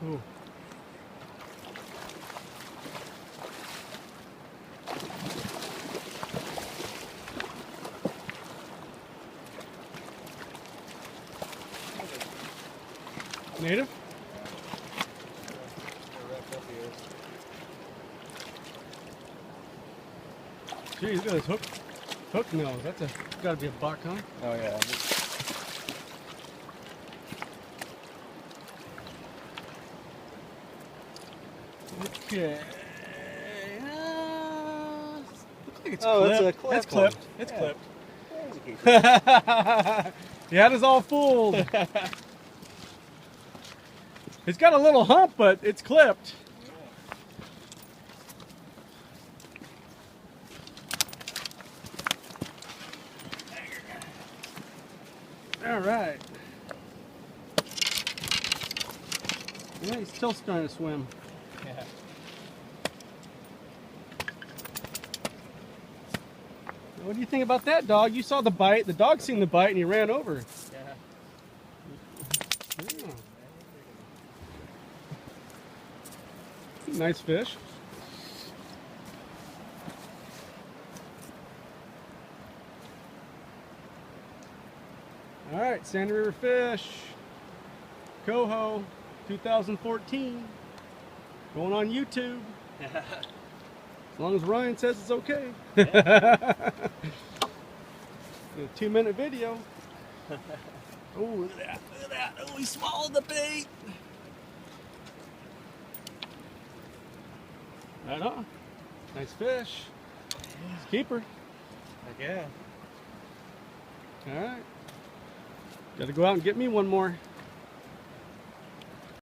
Ooh. Native? Geez, look at this hook nose. That's gotta be a buck, huh? Oh yeah. Okay. Looks like it's Oh, clipped. it's a clip It's clipped. one. It's Yeah. clipped. There's a keeper. The hat is all fooled. It's got a little hump, but it's clipped. All right. Yeah, he's still starting to swim. Yeah. What do you think about that, dog? You saw the bite. The dog seen the bite and he ran over. Yeah. Yeah. Nice fish. All right, Sandy River Fish, Coho, 2014, going on YouTube. As long as Ryan says it's okay. Yeah. A 2-minute video. Oh, look at that! Look at that! Oh, he swallowed the bait. Right on. Nice fish. It's a keeper. Yeah. All right. Got to go out and get me one more.